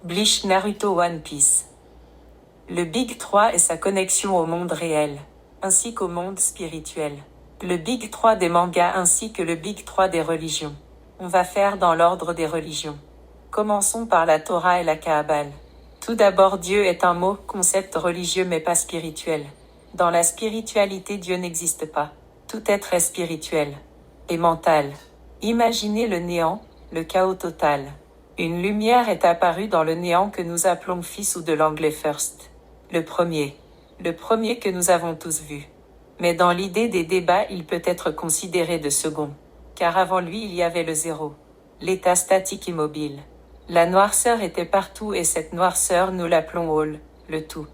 Bleach, Naruto, One Piece. Le Big 3 est sa connexion au monde réel, ainsi qu'au monde spirituel. Le Big 3 des mangas ainsi que le Big 3 des religions. On va faire dans l'ordre des religions. Commençons par la Torah et la Kabbale. Tout d'abord, Dieu est un mot, concept religieux mais pas spirituel. Dans la spiritualité, Dieu n'existe pas. Tout être est spirituel et mental. Imaginez le néant, le chaos total. Une lumière est apparue dans le néant que nous appelons Fils ou de l'anglais First. Le premier que nous avons tous vu. Mais dans l'idée des débats, il peut être considéré de second. Car avant lui, il y avait le zéro. L'état statique immobile. La noirceur était partout et cette noirceur, nous l'appelons hall, le tout.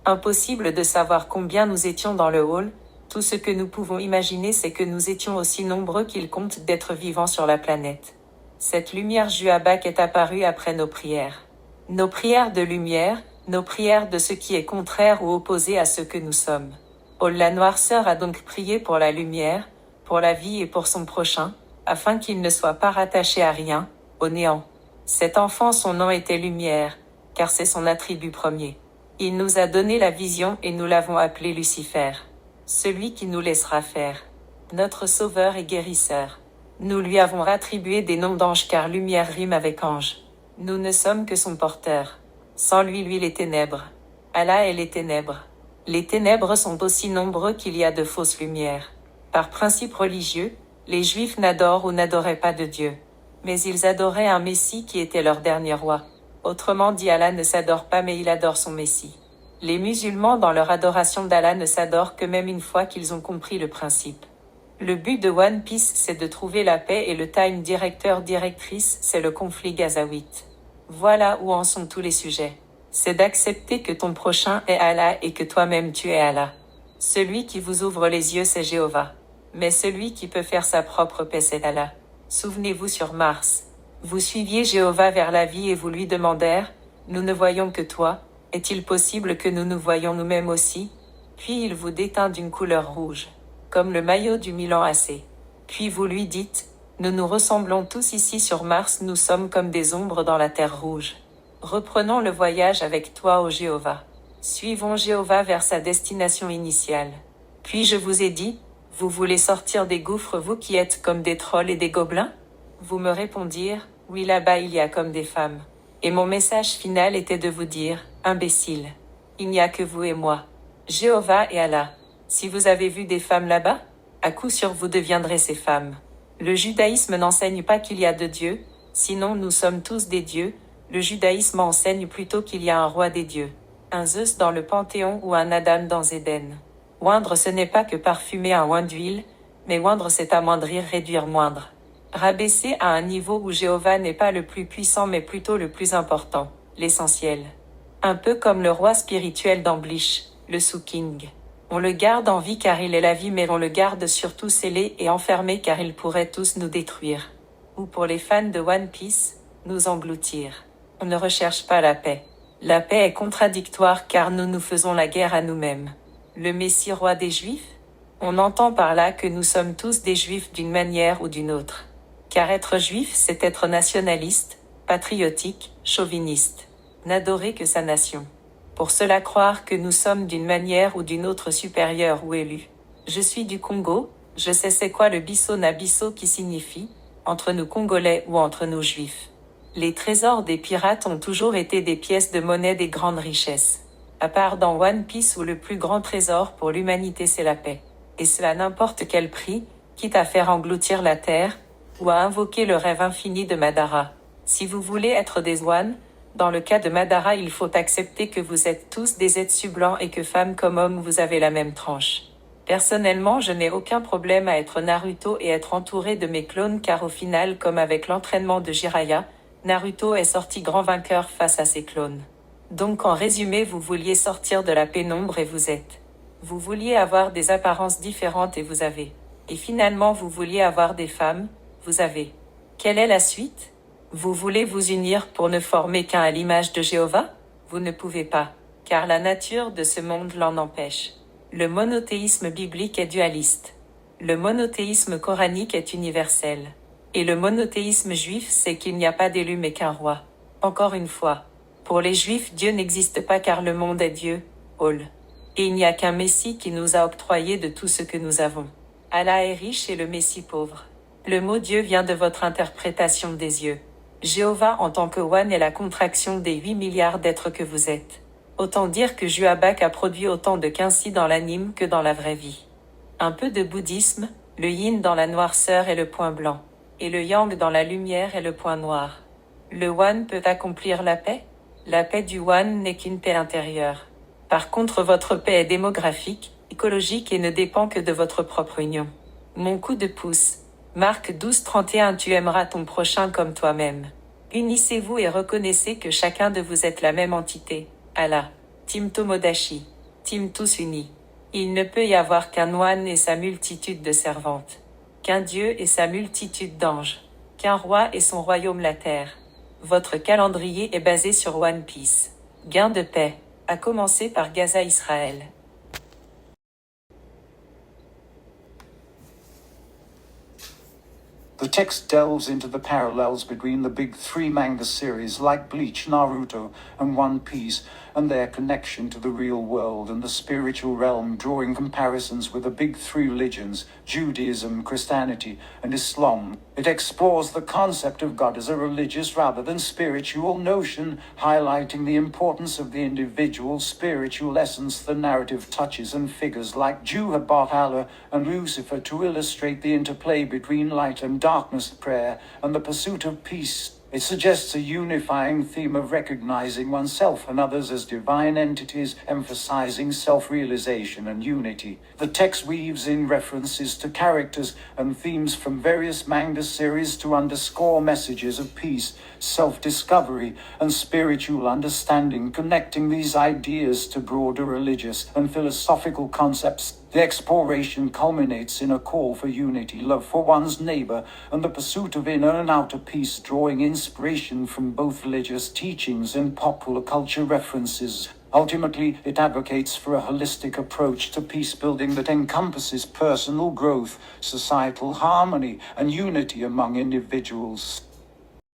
Impossible de savoir combien nous étions dans le hall. Tout ce que nous pouvons imaginer, c'est que nous étions aussi nombreux qu'il compte d'êtres vivants sur la planète. Cette lumière Juabak est apparue après nos prières. Nos prières de lumière, nos prières de ce qui est contraire ou opposé à ce que nous sommes. Oh, la noirceur a donc prié pour la lumière, pour la vie et pour son prochain, afin qu'il ne soit pas rattaché à rien, au néant. Cet enfant, son nom était Lumière, car c'est son attribut premier. Il nous a donné la vision et nous l'avons appelé Lucifer. Celui qui nous laissera faire. Notre sauveur et guérisseur. Nous lui avons attribué des noms d'anges car lumière rime avec ange. Nous ne sommes que son porteur. Sans lui, les ténèbres. Allah est les ténèbres. Les ténèbres sont aussi nombreux qu'il y a de fausses lumières. Par principe religieux, les Juifs n'adorent ou n'adoraient pas de Dieu. Mais ils adoraient un Messie qui était leur dernier roi. Autrement dit, Allah ne s'adore pas mais il adore son Messie. Les musulmans dans leur adoration d'Allah ne s'adorent que même une fois qu'ils ont compris le principe. Le but de One Piece, c'est de trouver la paix et le time directrice, c'est le conflit gazawite. Voilà où en sont tous les sujets. C'est d'accepter que ton prochain est Allah et que toi-même tu es Allah. Celui qui vous ouvre les yeux, c'est Jéhovah. Mais celui qui peut faire sa propre paix, c'est Allah. Souvenez-vous sur Mars. Vous suiviez Jéhovah vers la vie et vous lui demandèrent, « Nous ne voyons que toi, est-il possible que nous nous voyions nous-mêmes aussi ?» Puis il vous déteint d'une couleur rouge, comme le maillot du Milan AC. Puis vous lui dites, « Nous nous ressemblons tous ici sur Mars, nous sommes comme des ombres dans la terre rouge. » Reprenons le voyage avec toi, ô Jéhovah. Suivons Jéhovah vers sa destination initiale. Puis je vous ai dit, vous voulez sortir des gouffres, vous qui êtes comme des trolls et des gobelins? Vous me répondirent, oui, là-bas il y a comme des femmes. Et mon message final était de vous dire, imbécile. Il n'y a que vous et moi. Jéhovah et Allah. Si vous avez vu des femmes là-bas, à coup sûr vous deviendrez ces femmes. Le judaïsme n'enseigne pas qu'il y a de dieux, sinon nous sommes tous des dieux. Le judaïsme enseigne plutôt qu'il y a un roi des dieux, un Zeus dans le Panthéon ou un Adam dans Éden. Oindre ce n'est pas que parfumer un oin d'huile, mais oindre c'est amoindrir, réduire, moindre. Rabaisser à un niveau où Jéhovah n'est pas le plus puissant mais plutôt le plus important, l'essentiel. Un peu comme le roi spirituel dans Bleach, le Su-King. On le garde en vie car il est la vie mais on le garde surtout scellé et enfermé car il pourrait tous nous détruire. Ou pour les fans de One Piece, nous engloutir. On ne recherche pas la paix. La paix est contradictoire car nous faisons la guerre à nous-mêmes. Le Messie roi des Juifs? On entend par là que nous sommes tous des Juifs d'une manière ou d'une autre. Car être juif, c'est être nationaliste, patriotique, chauviniste. N'adorer que sa nation. Pour cela croire que nous sommes d'une manière ou d'une autre supérieurs ou élus. Je suis du Congo, je sais c'est quoi le bisso na bisso qui signifie, entre nous Congolais ou entre nous Juifs. Les trésors des pirates ont toujours été des pièces de monnaie des grandes richesses. À part dans One Piece où le plus grand trésor pour l'humanité c'est la paix. Et cela à n'importe quel prix, quitte à faire engloutir la terre, ou à invoquer le rêve infini de Madara. Si vous voulez être des One, dans le cas de Madara il faut accepter que vous êtes tous des êtres blancs et que femmes comme hommes vous avez la même tranche. Personnellement je n'ai aucun problème à être Naruto et être entouré de mes clones car au final comme avec l'entraînement de Jiraiya, Naruto est sorti grand vainqueur face à ses clones. Donc en résumé vous vouliez sortir de la pénombre et vous êtes. Vous vouliez avoir des apparences différentes et vous avez. Et finalement vous vouliez avoir des femmes, vous avez. Quelle est la suite? Vous voulez vous unir pour ne former qu'un à l'image de Jéhovah? Vous ne pouvez pas, car la nature de ce monde l'en empêche. Le monothéisme biblique est dualiste. Le monothéisme coranique est universel. Et le monothéisme juif, c'est qu'il n'y a pas d'élu mais qu'un roi. Encore une fois. Pour les Juifs, Dieu n'existe pas car le monde est Dieu, Ol. Et il n'y a qu'un Messie qui nous a octroyé de tout ce que nous avons. Allah est riche et le Messie pauvre. Le mot Dieu vient de votre interprétation des yeux. Jéhovah en tant que One est la contraction des 8 milliards d'êtres que vous êtes. Autant dire que Juabak a produit autant de Kinsi dans l'anime que dans la vraie vie. Un peu de bouddhisme, le yin dans la noirceur est le point blanc, et le yang dans la lumière est le point noir. Le One peut accomplir la paix? La paix du One n'est qu'une paix intérieure. Par contre, votre paix est démographique, écologique et ne dépend que de votre propre union. Mon coup de pouce. Marc 12:31. Tu aimeras ton prochain comme toi-même. Unissez-vous et reconnaissez que chacun de vous est la même entité. Allah. Tim Tomodachi. Tim tous unis. Il ne peut y avoir qu'un One et sa multitude de servantes. Qu'un Dieu et sa multitude d'anges. Qu'un roi et son royaume la terre. Votre calendrier est basé sur One Piece. Gain de paix. À commencer par Gaza Israël. The text delves into the parallels between the big three manga series like Bleach, Naruto, and One Piece, and their connection to the real world and the spiritual realm, drawing comparisons with the big three religions, Judaism, Christianity, and Islam. It explores the concept of God as a religious rather than spiritual notion, highlighting the importance of the individual spiritual essence. The narrative touches on figures like Jehovah Allah and Lucifer to illustrate the interplay between light and darkness, prayer, and the pursuit of peace. It suggests a unifying theme of recognizing oneself and others as divine entities, emphasizing self-realization and unity. The text weaves in references to characters and themes from various manga series to underscore messages of peace, self-discovery, and spiritual understanding, connecting these ideas to broader religious and philosophical concepts. The exploration culminates in a call for unity, love for one's neighbor, and the pursuit of inner and outer peace, drawing inspiration from both religious teachings and popular culture references. Ultimately, it advocates for a holistic approach to peace building that encompasses personal growth, societal harmony, and unity among individuals.